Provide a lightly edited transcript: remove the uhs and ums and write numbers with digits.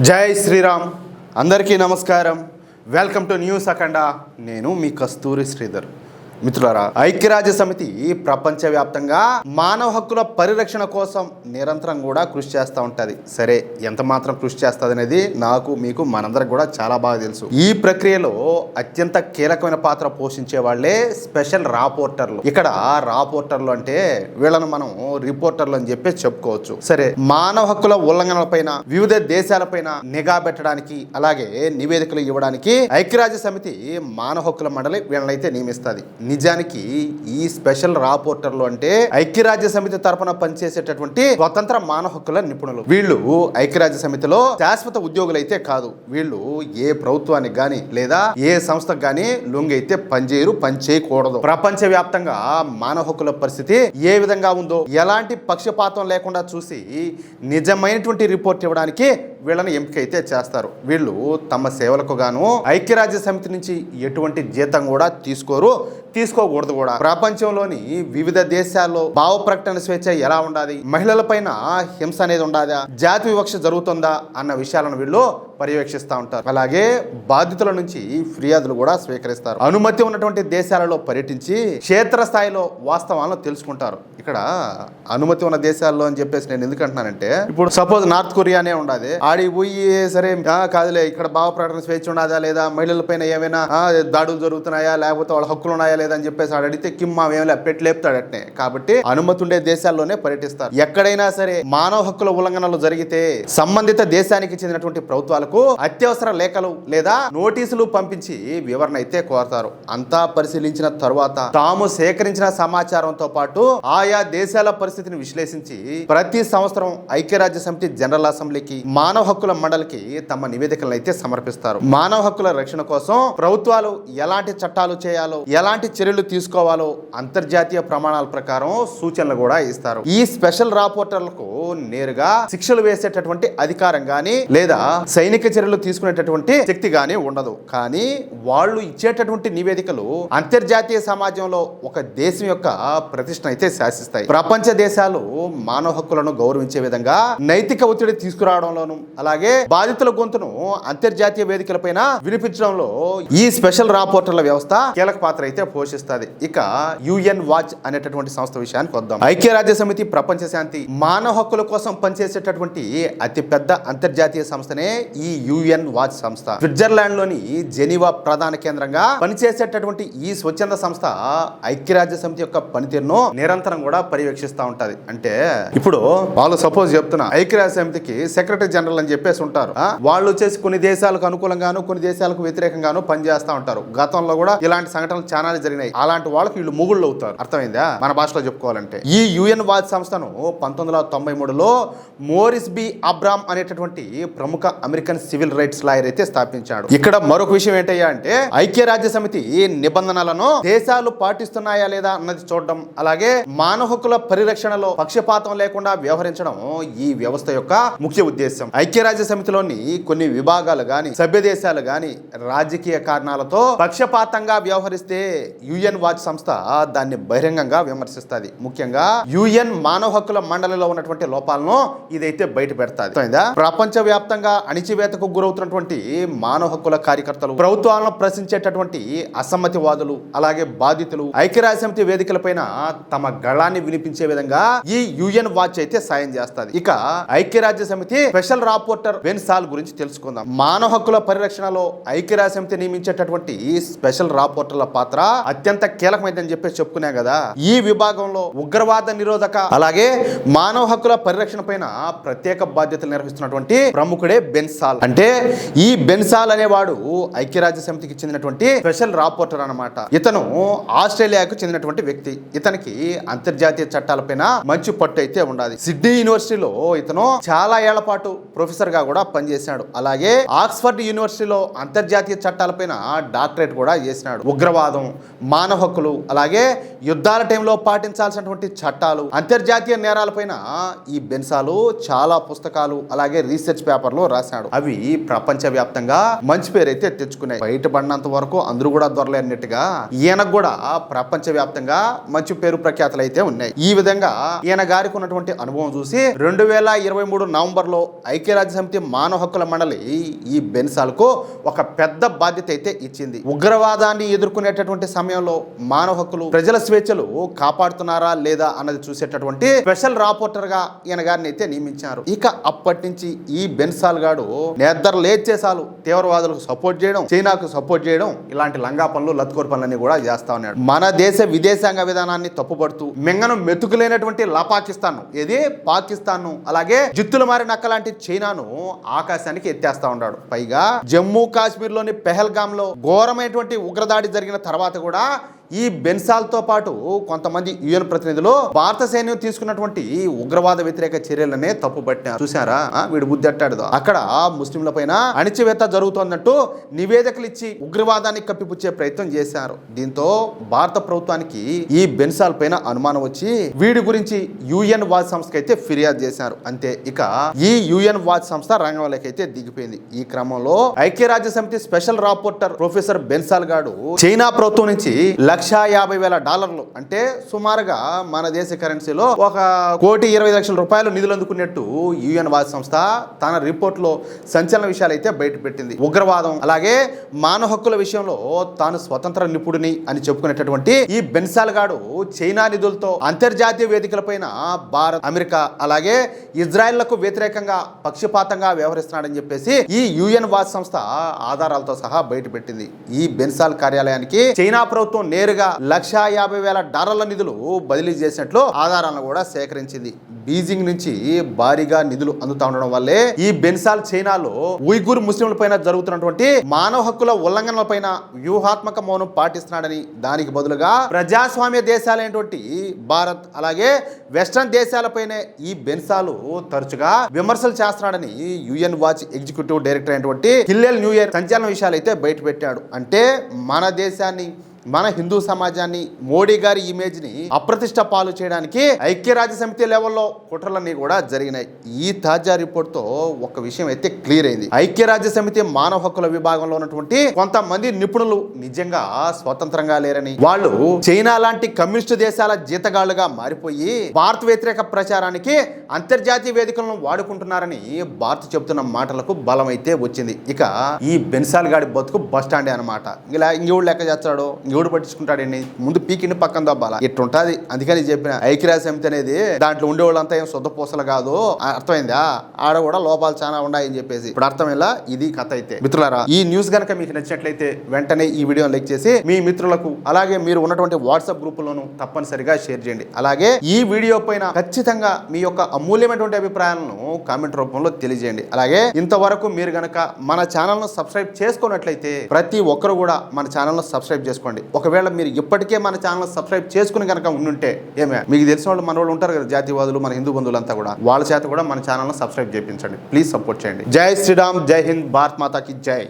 జై శ్రీరామ్. అందరికీ నమస్కారం. వెల్కమ్ టు న్యూస్ అఖండ. నేను మీ కస్తూరి శ్రీధర్. మిత్రులారా, ఐక్యరాజ్య సమితి ప్రపంచవ్యాప్తంగా మానవ హక్కుల పరిరక్షణ కోసం నిరంతరం కూడా కృషి చేస్తూ ఉంటుంది. సరే, ఎంత మాత్రం కృషి చేస్తుంది అనేది నాకు మీకు మనందరికి కూడా చాలా బాగా తెలుసు. ఈ ప్రక్రియలో అత్యంత కీలకమైన పాత్ర పోషించే వాళ్ళే స్పెషల్ రాపోర్టర్లు. ఇక్కడ రాపోర్టర్లు అంటే వీళ్ళను మనం రిపోర్టర్లు అని చెప్పి చెప్పుకోవచ్చు. సరే, మానవ హక్కుల ఉల్లంఘనలపైన వివిధ దేశాలపైన నిఘా పెట్టడానికి అలాగే నివేదికలు ఇవ్వడానికి ఐక్యరాజ్య సమితి మానవ హక్కుల మండలి వీళ్ళనైతే నియమిస్తుంది. నిజానికి ఈ స్పెషల్ రాపోర్టర్లు అంటే ఐక్యరాజ్య సమితి తరపున పనిచేసేటటువంటి స్వతంత్ర మానవ హక్కుల నిపుణులు. వీళ్ళు ఐక్యరాజ్య సమితిలో శాశ్వత ఉద్యోగులు అయితే కాదు. వీళ్ళు ఏ ప్రభుత్వానికి గాని లేదా ఏ సంస్థకు గాని లొంగి అయితే పనిచేయరు, పని చేయకూడదు. ప్రపంచ వ్యాప్తంగా మానవ హక్కుల పరిస్థితి ఏ విధంగా ఉందో ఎలాంటి పక్షపాతం లేకుండా చూసి నిజమైనటువంటి రిపోర్ట్ ఇవ్వడానికి వీళ్ళని ఎంపిక అయితే చేస్తారు. వీళ్ళు తమ సేవలకు గాను ఐక్యరాజ్య సమితి నుంచి ఎటువంటి జీతం కూడా తీసుకోకూడదు కూడా. ప్రపంచంలోని వివిధ దేశాల్లో భావ ప్రకటన స్వేచ్ఛ ఎలా ఉండాలి, మహిళలపైన హింస అనేది ఉండాదా, జాతి వివక్ష జరుగుతుందా అన్న విషయాలను వీళ్ళు పర్యవేక్షిస్తూ ఉంటారు. అలాగే బాధితుల నుంచి ఫిర్యాదులు కూడా స్వీకరిస్తారు. అనుమతి ఉన్నటువంటి దేశాలలో పర్యటించి క్షేత్రస్థాయిలో వాస్తవాలను తెలుసుకుంటారు. ఇక్కడ అనుమతి ఉన్న దేశాల్లో అని చెప్పేసి నేను ఎందుకు అంటున్నానంటే, ఇప్పుడు సపోజ్ నార్త్ కొరియానే ఉండాలి, ఆడికి పోయి సరే కాదులే ఇక్కడ భావ ప్రకటన స్వేచ్ఛ ఉన్నదా లేదా, మహిళలపైన ఏమైనా దాడులు జరుగుతున్నాయా లేకపోతే వాళ్ళ హక్కులు ఉన్నాయా లేదా అని చెప్పేసి ఆడు అడిగితే కిమ్మా ఏమైనా లేపుతాడు అట్నే. కాబట్టి అనుమతి ఉండే దేశాల్లోనే పర్యటిస్తారు. ఎక్కడైనా సరే మానవ హక్కుల ఉల్లంఘనలు జరిగితే సంబంధిత దేశానికి చెందినటువంటి ప్రభుత్వాలకు అత్యవసర లేఖలు లేదా నోటీసులు పంపించి వివరణ అయితే కోరతారు. అంతా పరిశీలించిన తరువాత తాము సేకరించిన సమాచారంతో పాటు ఆయా దేశాల పరిస్థితిని విశ్లేషించి ప్రతి సంవత్సరం ఐక్యరాజ్య సమితి జనరల్ అసెంబ్లీకి మానవ హక్కుల మండలికి తమ నివేదికలను అయితే సమర్పిస్తారు. మానవ హక్కుల రక్షణ కోసం ప్రభుత్వాలు ఎలాంటి చట్టాలు చేయాలో ఎలాంటి చర్యలు తీసుకోవాలో అంతర్జాతీయ ప్రమాణాల ప్రకారం సూచనలు కూడా ఇస్తారు. ఈ స్పెషల్ రాపోర్టర్లకు నేరుగా శిక్షలు వేసేటటువంటి అధికారం గాని లేదా సైనిక చర్యలు తీసుకునేటటువంటి శక్తి గాని ఉండదు. కానీ వాళ్ళు ఇచ్చేటటువంటి నివేదికలు అంతర్జాతీయ సమాజంలో ఒక దేశం యొక్క ప్రతిష్టను అయితే శాసిస్తాయి. ప్రపంచ దేశాలు మానవ హక్కులను గౌరవించే విధంగా నైతిక ఒత్తిడి తీసుకురావడంలోను అలాగే బాధితుల గొంతును అంతర్జాతీయ వేదికలపైన వినిపించడంలో ఈ స్పెషల్ రాపోర్టర్ల వ్యవస్థ కీలక పాత్ర అయితే పోషిస్తుంది. ఇక యుఎన్ వాచ్ అనేటటువంటి సంస్థ విషయానికి వద్దాం. ఐక్యరాజ్య సమితి ప్రపంచ శాంతి మానవ హక్కుల కోసం పనిచేసేటటువంటి అతిపెద్ద అంతర్జాతీయ సంస్థనే ఈ యుఎన్ వాచ్ సంస్థ. స్విట్జర్లాండ్ లోని జెనీవా ప్రధాన కేంద్రంగా పనిచేసేటటువంటి ఈ స్వచ్ఛంద సంస్థ ఐక్యరాజ్య సమితి యొక్క పనితీరును నిరంతరం కూడా పర్యవేక్షిస్తూ ఉంటది. అంటే ఇప్పుడు వాళ్ళు సపోజ్ చెప్తున్నా ఐక్యరాజ్య సమితికి సెక్రటరీ జనరల్ అని చెప్పేసి ఉంటారు. వాళ్ళు వచ్చేసి కొన్ని దేశాలకు అనుకూలంగాను కొన్ని దేశాలకు వ్యతిరేకంగాను పనిచేస్తూ ఉంటారు. గతంలో కూడా ఇలాంటి సంఘటనలు చాలా జరిగినాయి. అలాంటి వాళ్ళకి వీళ్ళు ముగుళ్ళు అవుతారు. అర్థమైందా? మన భాషలో చెప్పుకోవాలంటే ఈ యుఎన్ వాచ్ సంస్థను 1993లో మోరిస్ బి అబ్రామ్ అనేటటువంటి ప్రముఖ అమెరికన్ సివిల్ రైట్స్ లాయర్ అయితే స్థాపించాడు. ఇక్కడ మరొక విషయం ఏంటయ్యా అంటే ఐక్యరాజ్య సమితి నిబంధనలను దేశాలు పాటిస్తున్నాయా లేదా అన్నది చూడడం అలాగే మానవ హక్కుల పరిరక్షణలో పక్షపాతం లేకుండా వ్యవహరించడం ఈ వ్యవస్థ యొక్క ముఖ్య ఉద్దేశం. ఐక్యరాజ్య సమితిలోని కొన్ని విభాగాలు గాని సభ్య దేశాలు గాని రాజకీయ కారణాలతో పక్షపాతంగా వ్యవహరిస్తే యుఎన్ వాచ్ సంస్థ దాన్ని బహిరంగంగా విమర్శిస్తుంది. ముఖ్యంగా యుఎన్ మానవ హక్కుల మండలిలో ఉన్నటువంటి లోపాలను ఇదైతే బయట పెడతాది. ప్రపంచ వ్యాప్తంగా అణిచివేతకు గురవుతున్నటువంటి మానవ హక్కుల కార్యకర్తలు ప్రభుత్వాలను ప్రశ్నించేటటువంటి అసమ్మతివాదులు అలాగే బాధితులు ఐక్యరాజ్య సమితి వేదికలపైన తమ గళాన్ని వినిపించే విధంగా ఈ యుఎన్ వాచ్ అయితే సాయం చేస్తుంది. ఇక ఐక్యరాజ్య సమితి స్పెషల్ రాపోర్టర్ బెన్ సాల్ గురించి తెలుసుకుందాం. మానవ హక్కుల పరిరక్షణలో ఐక్యరాజ్య సమితి నియమించేటటువంటి స్పెషల్ రాపోర్టర్ల పాత్ర అత్యంత కీలకమైందని చెప్పేసి చెప్పుకునే కదా. ఈ విభాగంలో ఉగ్రవాద నిరోధక అలాగే మానవ హక్కుల పరిరక్షణ పైన ప్రత్యేక బాధ్యతలు నిర్వహిస్తున్నటువంటి ప్రముఖుడే బెన్ సాల్. అంటే ఈ బెన్ సాల్ అనేవాడు ఐక్యరాజ్య సమితికి చెందినటువంటి స్పెషల్ రాపోర్టర్ అన్నమాట. ఇతను ఆస్ట్రేలియాకు చెందినటువంటి వ్యక్తి. ఇతనికి అంతర్జాతీయ చట్టాలపైన మంచి పట్టు అయితే ఉండాలి. సిడ్నీ యూనివర్సిటీలో ఇతను చాలా ఏళ్ల పాటు ప్రొఫెసర్ గా కూడా పనిచేశాడు. అలాగే ఆక్స్ఫర్డ్ యూనివర్సిటీలో అంతర్జాతీయ చట్టాలపైన డాక్టరేట్ కూడా చేసినాడు. ఉగ్రవాదం, మానవ హక్కులు అలాగే యుద్ధాల టైంలో పాటించాల్సినటువంటి చట్టాలు, అంతర్జాతీయ నేరాలపైన ఈ బెన్సాలు చాలా పుస్తకాలు అలాగే రీసెర్చ్ పేపర్లు రాశాడు. అవి ప్రపంచవ్యాప్తంగా మంచి పేరు అయితే తెచ్చుకున్నాయి. బయటపడినంత వరకు అందరూ కూడా దొరలేనట్టుగా ఈయనకు కూడా ప్రపంచవ్యాప్తంగా మంచి పేరు ప్రఖ్యాతులు అయితే ఉన్నాయి. ఈ విధంగా ఈయన గారికి ఉన్నటువంటి అనుభవం చూసి 2023 నవంబర్లో ఐక్యరాజ్య సమితి మానవ హక్కుల మండలి ఈ బెన్సాల్కు ఒక పెద్ద బాధ్యత అయితే ఇచ్చింది. ఉగ్రవాదాన్ని ఎదుర్కొనేటటువంటి సమయంలో మానవ హక్కులు, ప్రజల స్వేచ్ఛలు కాపాడుతున్నారా లేదా అన్నది చూసేటటువంటి స్పెషల్ రాపోర్టర్ గా ఈయన గారిని అయితే నియమించారు. ఇక అప్పటి నుంచి ఈ బెన్సాల్ గాడు నిద్ర లేచేసాలు తీవ్రవాదులకు సపోర్ట్ చేయడం, చైనాకు సపోర్ట్ చేయడం, ఇలాంటి లంగా పనులు, లత్కోర్ పనులన్నీ కూడా చేస్తా ఉన్నాడు. మన దేశ విదేశాంగ విధానాన్ని తప్పుపడుతూ మెంగను మెతుకులేనటువంటి పాకిస్తాన్, ఏది పాకిస్తాన్, అలాగే జిత్తులు మారి నక్కలాంటి చైనాను ఆకాశానికి ఎత్తేస్తా ఉన్నాడు. పైగా జమ్మూ కాశ్మీర్ లోని పెహల్గామ్ లో ఘోరమైనటువంటి ఉగ్రదాడి జరిగిన తర్వాత కూడా ఈ బెన్సాల్తో పాటు కొంతమంది యుఎన్ ప్రతినిధులు భారత సైన్యం తీసుకున్నటువంటి ఉగ్రవాద వ్యతిరేక చర్యలనే తప్పుపట్టారు. చూసారా వీడు బుద్ధి అట్టాడు. అక్కడ ముస్లింల పైన అణిచివేత జరుగుతోందంటూ నివేదికలు ఇచ్చి ఉగ్రవాదాన్ని కప్పిపుచ్చే ప్రయత్నం చేశారు. దీంతో భారత ప్రభుత్వానికి ఈ బెన్సాల్ పైన అనుమానం వచ్చి వీడి గురించి యుఎన్ వాచ్ సంస్థకి అయితే ఫిర్యాదు చేశారు. అంతే, ఇక ఈ యుఎన్ వాచ్ సంస్థ రంగంలోకి అయితే దిగిపోయింది. ఈ క్రమంలో ఐక్యరాజ్య సమితి స్పెషల్ రాపోర్టర్ ప్రొఫెసర్ బెన్సాల్ గాడు చైనా ప్రభుత్వం నుంచి $150,000 అంటే సుమారుగా మన దేశ కరెన్సీలో $1,20,00,000 నిధులు అందుకున్నట్టు యుఎన్ వాచ్ సంస్థ తన రిపోర్ట్ లో సంచలన విషయాలు అయితే బయటపెట్టింది. ఉగ్రవాదం అలాగే మానవ హక్కుల విషయంలో తాను స్వతంత్ర నిపుణుడిని అని చెప్పుకునేటటువంటి ఈ బెన్సాల్ గాడు చైనా నిధులతో అంతర్జాతీయ వేదికలపైన భారత్, అమెరికా అలాగే ఇజ్రాయెల్లకు వ్యతిరేకంగా పక్షపాతంగా వ్యవహరిస్తున్నాడని చెప్పేసి ఈ యుఎన్ వాచ్ సంస్థ ఆధారాలతో సహా బయటపెట్టింది. ఈ బెన్సాల్ కార్యాలయానికి చైనా ప్రభుత్వం నేరుగా $150,000 నిధులు బదిలీ చేసినట్లు ఆధారాలను కూడా సేకరించింది. బీజింగ్ నుంచి భారీగా నిధులు అందుతా ఉండడం వల్లే ఈ బెన్సాల్ చైనాలో ఉయ్గూర్ ముస్లింల పైన జరుగుతున్నటువంటి మానవ హక్కుల ఉల్లంఘనల పైన వ్యూహాత్మక మౌనం పాటిస్తున్నాడని, దానికి బదులుగా ప్రజాస్వామ్య దేశాలైనటువంటి భారత్ అలాగే వెస్టర్న్ దేశాలపైనే ఈ బెన్సాలు తరచుగా విమర్శలు చేస్తున్నాడని యుఎన్ వాచ్ ఎగ్జిక్యూటివ్ డైరెక్టర్ అయినటువంటి హిల్లెల్ న్యూయర్ సంచలన విషయాలు అయితే బయటపెట్టాడు. అంటే మన దేశాన్ని, మన హిందూ సమాజాన్ని, మోడీ గారి ఇమేజ్ ని అప్రతిష్ట పాలు చేయడానికి ఐక్యరాజ్య సమితి లెవెల్లో కుట్రలన్నీ కూడా జరిగినాయి. ఈ తాజా రిపోర్ట్ తో ఒక విషయం అయితే క్లియర్ అయింది. ఐక్యరాజ్య సమితి మానవ హక్కుల విభాగంలో ఉన్నటువంటి కొంతమంది నిపుణులు నిజంగా స్వతంత్రంగా లేరని, వాళ్ళు చైనా లాంటి కమ్యూనిస్టు దేశాల జీతగాళ్లుగా మారిపోయి భారత్ వ్యతిరేక ప్రచారానికి అంతర్జాతీయ వేదికలను వాడుకుంటున్నారని భారత్ చెబుతున్న మాటలకు బలం అయితే వచ్చింది. ఇక ఈ బెన్సాల్ గాడి బతుకు బస్ స్టాండే అనమాట. ఇలా ఇంకెవడు లెక్క చేస్తాడు, ఎవడు పట్టించుకుంటాడండి, ముందు పీకిని పక్కన దబ్బాల ఇట్టుంటది. అందుకని చెప్పిన ఐక్యరాజ్య సమితి అనేది దాంట్లో ఉండేవాళ్ళంతా ఏం శుద్ధ పూసలు కాదు, అర్థమైందా? ఆడ కూడా లోపాలు చాలా ఉన్నాయని చెప్పేసి ఇప్పుడు అర్థమైలా. ఇది కథ అయితే. మిత్రులారా, ఈ న్యూస్ గనక మీకు నచ్చినట్లయితే వెంటనే ఈ వీడియోని లైక్ చేసి మీ మిత్రులకు అలాగే మీరు ఉన్నటువంటి వాట్సాప్ గ్రూపులను తప్పనిసరిగా షేర్ చేయండి. అలాగే ఈ వీడియో పైన ఖచ్చితంగా మీ యొక్క అమూల్యమైనటువంటి అభిప్రాయాలను కామెంట్ రూపంలో తెలియజేయండి. అలాగే ఇంతవరకు మీరు గనక మన ఛానల్ ను సబ్స్క్రైబ్ చేసుకున్నట్లయితే ప్రతి ఒక్కరు కూడా మన ఛానల్ ను సబ్స్క్రైబ్ చేసుకోండి. ఒకవేళ మీరు ఇప్పటికే మన ఛానల్ సబ్స్క్రైబ్ చేసుకుని కనుక ఉండుంటే ఏమే, మీకు తెలిసిన వాళ్ళు మన వాళ్ళు ఉంటారు కదా, జాతీయవాదులు, మన హిందూ బంధువులంతా కూడా, వాళ్ళ చేత కూడా మన ఛానల్ సబ్స్క్రైబ్ చేయించండి. ప్లీజ్ సపోర్ట్ చేయండి. జై శ్రీరామ్, జై హింద్, భారత్ మాతాకి జై.